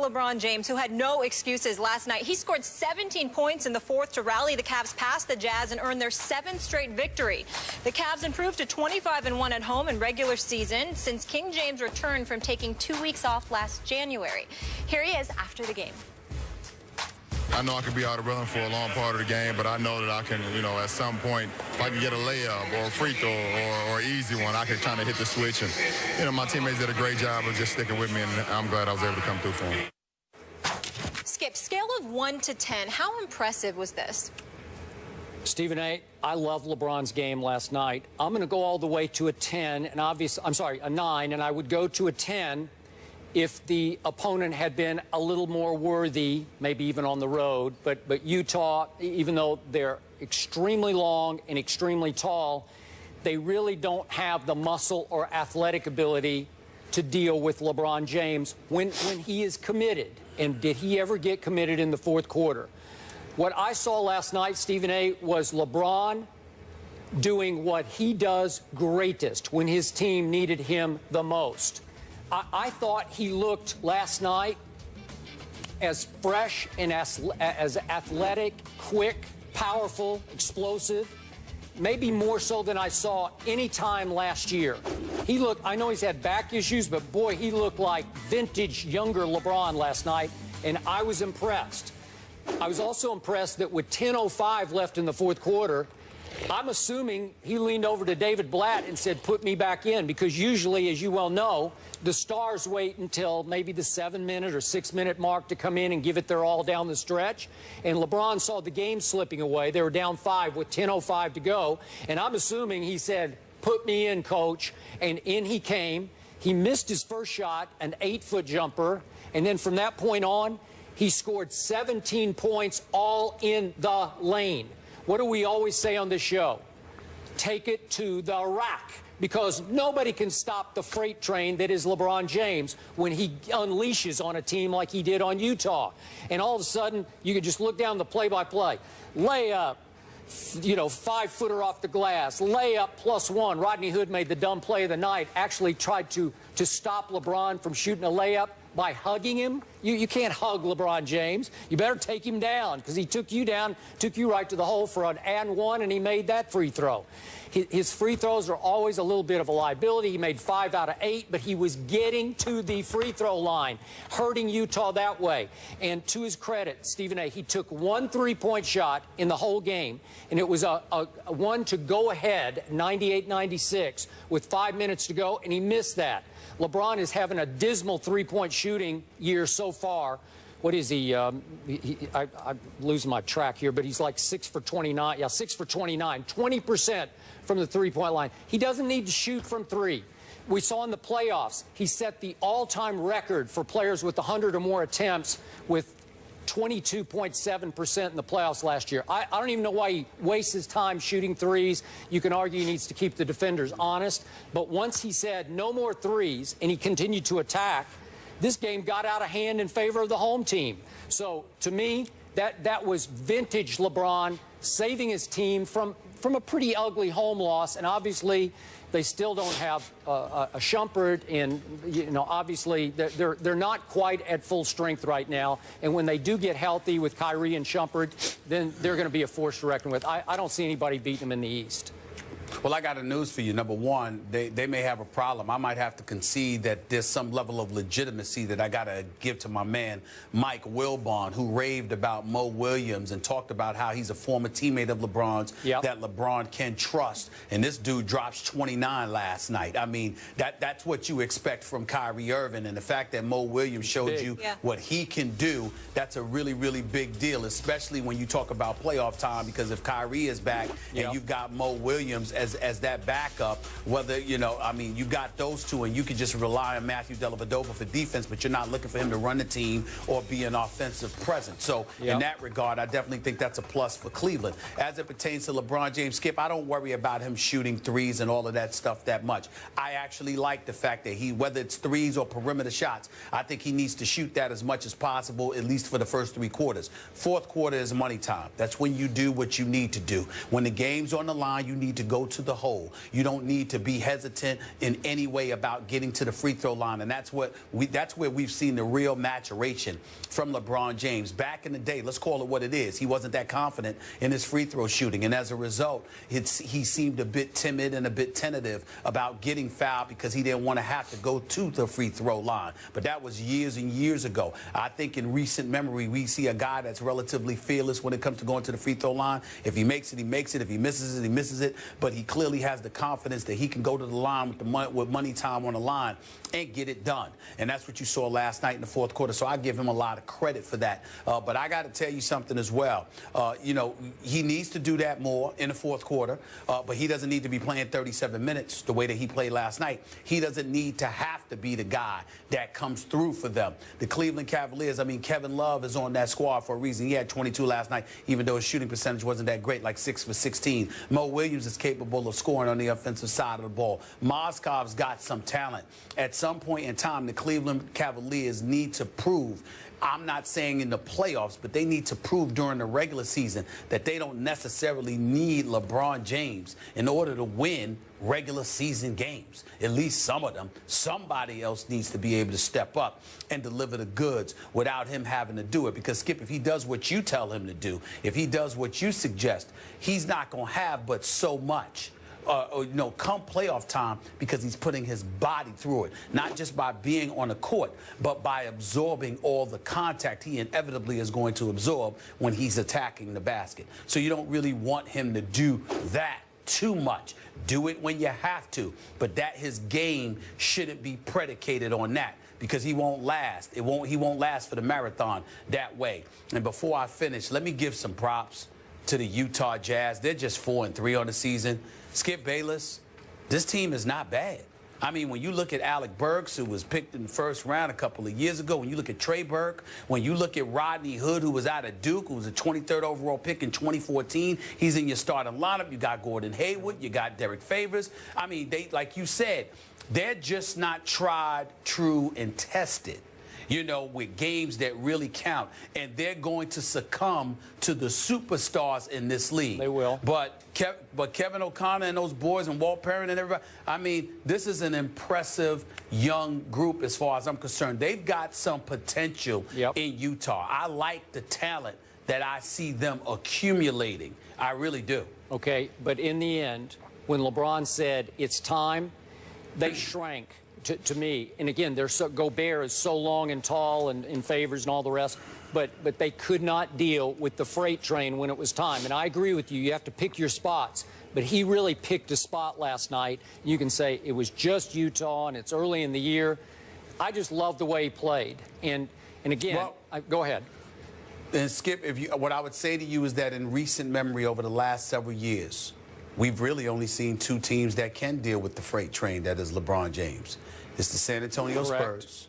LeBron James, who had no excuses last night. He scored 17 points in the fourth to rally the Cavs past the Jazz and earn their 7th straight victory. The Cavs improved to 25-1 at home in regular season since King James returned from taking 2 weeks off last January. Here he is after the game. I know I could be out of rhythm for a long part of the game, but I know that I can, at some point, if I can get a layup or a free throw or an easy one, I can kind of hit the switch. And, my teammates did a great job of just sticking with me, and I'm glad I was able to come through for them. Skip, scale of 1 to 10, how impressive was this? Stephen A., I love LeBron's game last night. I'm going to go all the way to a 10, and a 9, and I would go to a 10 if the opponent had been a little more worthy, maybe even on the road. But Utah, even though they're extremely long and extremely tall, they really don't have the muscle or athletic ability to deal with LeBron James when he is committed. And did he ever get committed in the fourth quarter? What I saw last night, Stephen A., was LeBron doing what he does greatest when his team needed him the most. I thought he looked last night as fresh and as athletic, quick, powerful, explosive, maybe more so than I saw any time last year. He looked, I know he's had back issues, but boy, he looked like vintage, younger LeBron last night, and I was impressed. I was also impressed that with 10:05 left in the fourth quarter, I'm assuming he leaned over to David Blatt and said, put me back in, because usually, as you well know, the stars wait until maybe the 7-minute or 6-minute mark to come in and give it their all down the stretch. And LeBron saw the game slipping away. They were down 5 with 10:05 to go. And I'm assuming he said, put me in, coach. And in he came. He missed his first shot, an 8-foot jumper. And then from that point on, he scored 17 points all in the lane. What do we always say on this show? Take it to the rack, because nobody can stop the freight train that is LeBron James when he unleashes on a team like he did on Utah. And all of a sudden, you can just look down the play-by-play. Layup, 5-footer off the glass. Layup +1. Rodney Hood made the dumb play of the night, actually tried to stop LeBron from shooting a layup by hugging him. You can't hug LeBron James. You better take him down, because he took you down, took you right to the hole for an and one, and he made that free throw. His free throws are always a little bit of a liability. He made 5 out of 8, but he was getting to the free throw line, hurting Utah that way. And to his credit, Stephen A., he took 1 3-point shot in the whole game, and it was a one to go ahead, 98-96, with 5 minutes to go, and he missed that. LeBron is having a dismal 3-point shooting year so far. What is he? I'm losing my track here, but he's like 6 for 29. Yeah, 6 for 29, 20% from the 3-point line. He doesn't need to shoot from 3. We saw in the playoffs, he set the all-time record for players with 100 or more attempts with 22.7% in the playoffs last year. I don't even know why he wastes his time shooting threes. You can argue he needs to keep the defenders honest. But once he said no more threes and he continued to attack, this game got out of hand in favor of the home team. So to me, that was vintage LeBron saving his team from a pretty ugly home loss. And obviously, they still don't have a Shumpert, and obviously they're not quite at full strength right now. And when they do get healthy with Kyrie and Shumpert, then they're going to be a force to reckon with. I don't see anybody beating them in the East. Well, I got a news for you. Number one, they may have a problem. I might have to concede that there's some level of legitimacy that I got to give to my man, Mike Wilbon, who raved about Mo Williams and talked about how he's a former teammate of LeBron's that LeBron can trust. And this dude drops 29 last night. I mean, that's what you expect from Kyrie Irving. And the fact that Mo Williams showed you what he can do, that's a really, really big deal, especially when you talk about playoff time, because if Kyrie is back and you've got Mo Williams as that backup, whether, I mean, you got those two, and you can just rely on Matthew Dellavedova for defense, but you're not looking for him to run the team or be an offensive presence. So in that regard, I definitely think that's a plus for Cleveland. As it pertains to LeBron James, Skip, I don't worry about him shooting threes and all of that stuff that much. I actually like the fact that whether it's threes or perimeter shots, I think he needs to shoot that as much as possible, at least for the first 3 quarters. Fourth quarter is money time. That's when you do what you need to do. When the game's on the line, you need to go to the hole. You don't need to be hesitant in any way about getting to the free throw line, and that's where we've seen the real maturation from LeBron James. Back in the day, let's call it what it is, he wasn't that confident in his free throw shooting, and as a result, he seemed a bit timid and a bit tentative about getting fouled because he didn't want to have to go to the free throw line. But that was years and years ago. I think in recent memory, we see a guy that's relatively fearless when it comes to going to the free throw line. If he makes it, he makes it. If he misses it, he misses it. But he clearly has the confidence that he can go to the line with money time on the line and get it done. And that's what you saw last night in the fourth quarter. So I give him a lot of credit for that. But I got to tell you something as well. You know, he needs to do that more in the fourth quarter. But he doesn't need to be playing 37 minutes the way that he played last night. He doesn't need to have to be the guy that comes through for them. The Cleveland Cavaliers, I mean, Kevin Love is on that squad for a reason. He had 22 last night, even though his shooting percentage wasn't that great, like 6 for 16. Mo Williams is capable of scoring on the offensive side of the ball. Mozgov's got some talent. At some point in time, the Cleveland Cavaliers need to prove, I'm not saying in the playoffs, but they need to prove during the regular season that they don't necessarily need LeBron James in order to win regular season games. At least some of them. Somebody else needs to be able to step up and deliver the goods without him having to do it. Because, Skip, if he does what you tell him to do, if he does what you suggest, he's not going to have but so much. You know, come playoff time, because he's putting his body through it, not just by being on the court, but by absorbing all the contact he inevitably is going to absorb when he's attacking the basket. So you don't really want him to do that too much. Do it when you have to, but that his game shouldn't be predicated on that, because he won't last. He won't last for the marathon that way. And before I finish, let me give some props to the Utah Jazz. They're just 4-3 on the season. Skip Bayless, this team is not bad. I mean, when you look at Alec Burks, who was picked in the first round a couple of years ago, when you look at Trey Burke, when you look at Rodney Hood, who was out of Duke, who was a 23rd overall pick in 2014, he's in your starting lineup. You got Gordon Hayward, you got Derek Favors. I mean, they, like you said, they're just not tried, true, and tested, you know, with games that really count. And they're going to succumb to the superstars in this league. They will. But Kevin O'Connor and those boys and Walt Perrin and everybody, I mean, this is an impressive young group as far as I'm concerned. They've got some potential in Utah. I like the talent that I see them accumulating. I really do. Okay, but in the end, when LeBron said it's time, they shrank. To me, and again, Gobert is so long and tall and in Favors and all the rest, but they could not deal with the freight train when it was time. And I agree with you. You have to pick your spots. But he really picked a spot last night. You can say it was just Utah, and it's early in the year. I just love the way he played. And again, go ahead. And Skip, what I would say to you is that in recent memory over the last several years, we've really only seen two teams that can deal with the freight train, that is LeBron James. It's the San Antonio Spurs,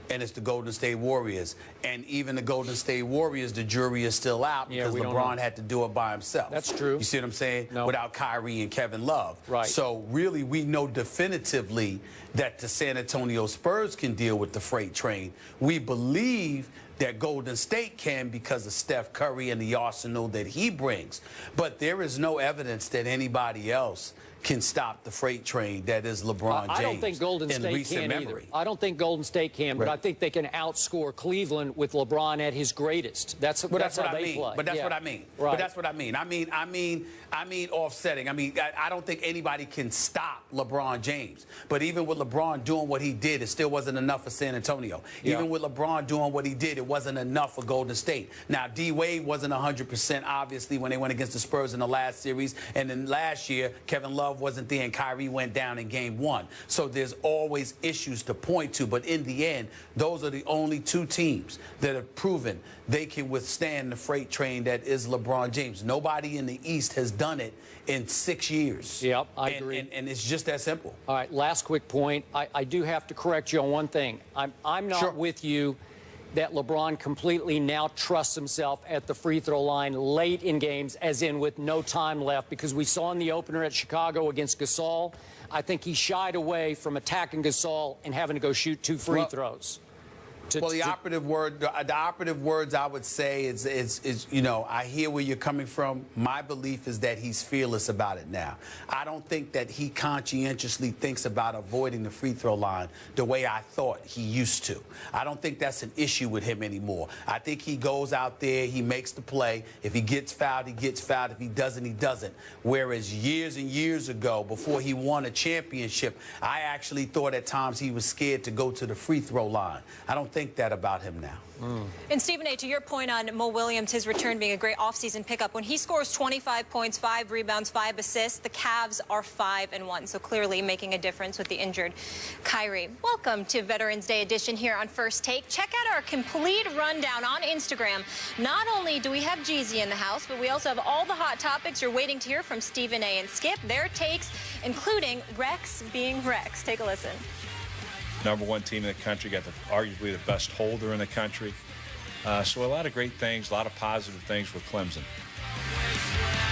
and it's the Golden State Warriors. And even the Golden State Warriors, the jury is still out because LeBron had to do it by himself. That's true. You see what I'm saying? No. Without Kyrie and Kevin Love. Right. So really, we know definitively that the San Antonio Spurs can deal with the freight train. We believe that Golden State can because of Steph Curry and the arsenal that he brings. But there is no evidence that anybody else can stop the freight train that is LeBron James. I don't think Golden State can either. I don't think Golden State can, but I think they can outscore Cleveland with LeBron at his greatest. That's how they play. But that's what I mean. Right. But that's what I mean. I mean offsetting. I mean, I don't think anybody can stop LeBron James. But even with LeBron doing what he did, it still wasn't enough for San Antonio. Even with LeBron doing what he did, it wasn't enough for Golden State. Now, D-Wade wasn't 100%, obviously, when they went against the Spurs in the last series. And then last year, Kevin Love wasn't there and Kyrie went down in game one. So there's always issues to point to. But in the end, those are the only two teams that have proven they can withstand the freight train that is LeBron James. Nobody in the East has done it in 6 years. Yep, I agree. And it's just that simple. All right, last quick point. I do have to correct you on one thing. I'm not with you that LeBron completely now trusts himself at the free throw line late in games, as in with no time left, because we saw in the opener at Chicago against Gasol, I think he shied away from attacking Gasol and having to go shoot two free throws. Well, the operative words I would say is, you know, I hear where you're coming from. My belief is that he's fearless about it now. I don't think that he conscientiously thinks about avoiding the free throw line the way I thought he used to. I don't think that's an issue with him anymore. I think he goes out there, he makes the play. If he gets fouled, he gets fouled. If he doesn't, he doesn't. Whereas years and years ago, before he won a championship, I actually thought at times he was scared to go to the free throw line. I don't think that about him now. And Stephen A., to your point on Mo Williams, his return being a great offseason pickup, when he scores 25 points, 5 rebounds, 5 assists, the Cavs are 5-1, so clearly making a difference with the injured Kyrie. Welcome to Veterans Day edition here on First Take. Check out our complete rundown on Instagram. Not only do we have Jeezy in the house, but we also have all the hot topics you're waiting to hear from Stephen A. and Skip, their takes, including Rex being Rex. Take a listen. #1 team in the country, got arguably the best holder in the country. So a lot of great things, a lot of positive things for Clemson.